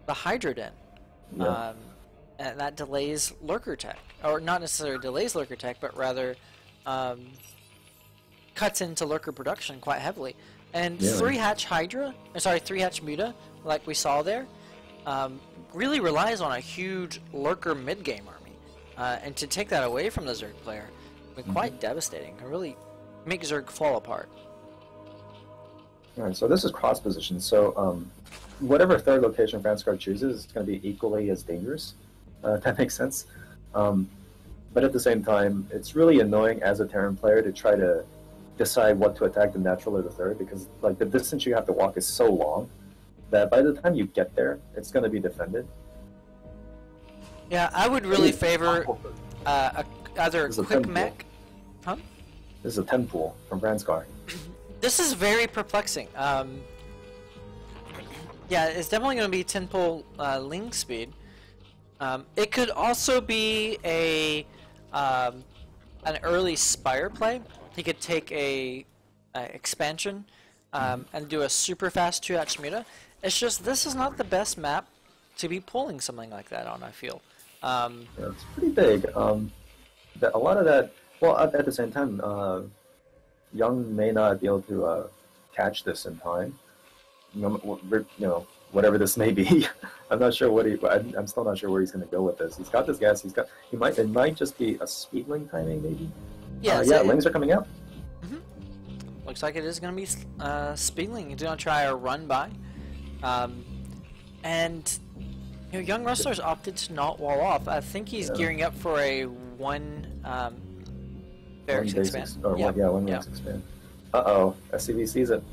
the Hydra Den. Yeah. And that delays lurker tech, or not necessarily delays lurker tech, but rather cuts into lurker production quite heavily. And Yeah. 3-hatch Hydra, or sorry, 3-hatch Muta, like we saw there, really relies on a huge lurker mid-game army. And to take that away from the Zerg player would be quite devastating. It really make Zerg fall apart. Alright, so this is cross position. So whatever third location Franskar chooses is going to be equally as dangerous. If that makes sense. But at the same time, it's really annoying as a Terran player to try to decide what to attack, the natural or the third, because like the distance you have to walk is so long that by the time you get there, it's going to be defended. Yeah, I would really favor either a quick mech. Huh? This is a 10 pool from Franskar. This is very perplexing. Yeah, it's definitely going to be 10 pull Ling speed. It could also be an early Spire play. He could take a expansion and do a super fast 2-hatch Muta. It's just this is not the best map to be pulling something like that on, I feel. Yeah, it's pretty big. A lot of that. Well, at the same time, Young may not be able to catch this in time. You know, whatever this may be. I'm not sure what I'm still not sure where he's going to go with this. He's got this gas. It might just be a speedling timing, maybe. Yeah, yeah. Lings are coming out. Looks like it is going to be speedling. He's going to try a run by, and you know, Youngrustler's opted to not wall off. I think he's gearing up for a one barracks expand. One barracks expand. Uh-oh, SCV sees it.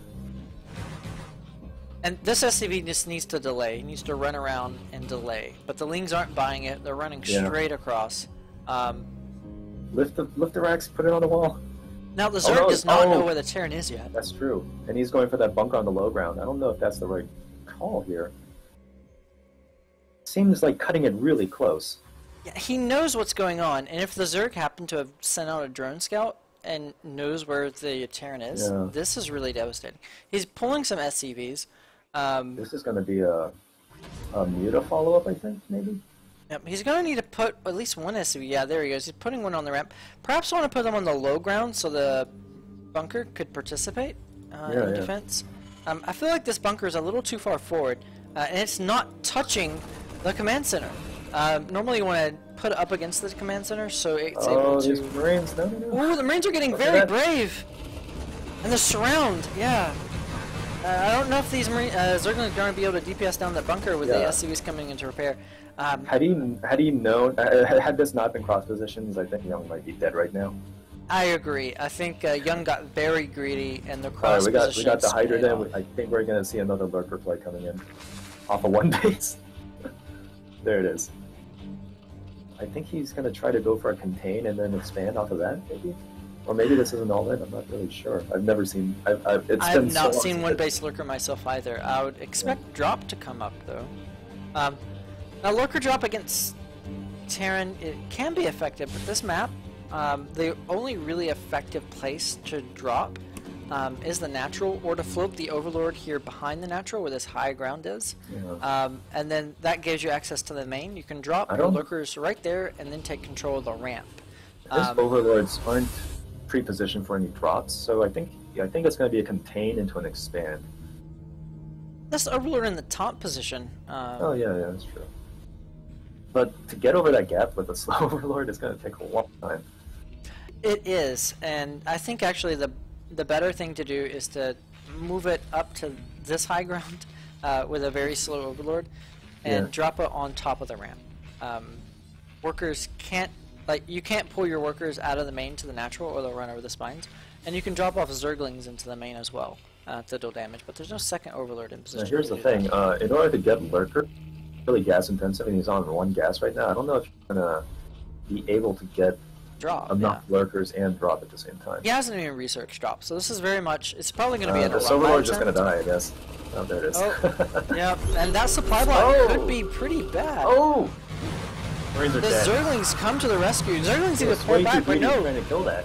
And this SCV just needs to delay. He needs to run around and delay. But the Lings aren't buying it. They're running straight across. Lift the racks, put it on the wall. Now the Zerg does not know where the Terran is yet. That's true. And he's going for that bunker on the low ground. I don't know if that's the right call here. Seems like cutting it really close. Yeah, he knows what's going on, and if the Zerg happen to have sent out a drone scout and knows where the Terran is, this is really devastating. He's pulling some SCVs. This is going to be a Muta follow-up, I think, maybe? Yep, he's going to need to put at least one SCV. Yeah, there he goes. He's putting one on the ramp. Perhaps want to put them on the low ground so the bunker could participate in defense. I feel like this bunker is a little too far forward, and it's not touching the command center. Normally you want to put it up against the command center so it's able to... these Marines, no. Ooh, the Marines are getting very brave! And the surround, yeah. I don't know if these Zerglings are going to be able to DPS down the bunker with the SCVs coming into repair. Had he known, had this not been cross positions, I think Young might be dead right now. I agree. I think Young got very greedy and the cross positions. We got the Hydra then. I think we're going to see another lurker play coming in off of one base. There it is. I think he's going to try to go for a contain and then expand off of that, maybe? Or maybe this isn't all in, I'm not really sure. I've never seen... I've not seen one base lurker myself either. I would expect drop to come up, though. Now, lurker drop against Terran, it can be effective, but this map, the only really effective place to drop is the natural, or to float the Overlord here behind the natural where this high ground is. And then that gives you access to the main. You can drop your lurkers right there and then take control of the ramp. His Overlords aren't pre-positioned for any drops, so I think it's going to be a contain into an expand. This Overlord in the top position. Oh yeah, that's true. But to get over that gap with a slow Overlord is going to take a long time. It is, and I think actually the better thing to do is to move it up to this high ground with a very slow Overlord and drop it on top of the ramp. Workers can't, you can't pull your workers out of the main to the natural or they'll run over the spines. And you can drop off Zerglings into the main as well to deal damage, but there's no second Overlord in position. Now here's the thing, in order to get Lurker, really gas intensive, and he's on one gas right now, I don't know if you're going to be able to get enough lurkers and drop at the same time. He hasn't even researched drop, so this is very much, it's probably going to be an the Overlord's just going to die, I guess. Oh, there it is. Yeah, and that supply block could be pretty bad. Oh! Marines are the dead. Zerglings come to the rescue. Zerglings need to pull back, but no. Trying to kill that.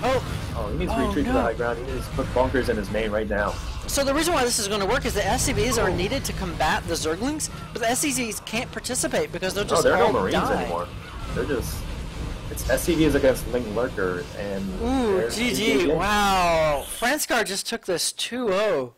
Oh, he needs to retreat to the high ground. He needs to put bunkers in his main right now. So the reason why this is going to work is the SCVs are needed to combat the Zerglings, but the SCVs can't participate because they'll just they're all no Marines die. anymore. They're just... It's SCVs against Ling Lurker, and... Ooh, GG, wow. Franskar just took this 2-0.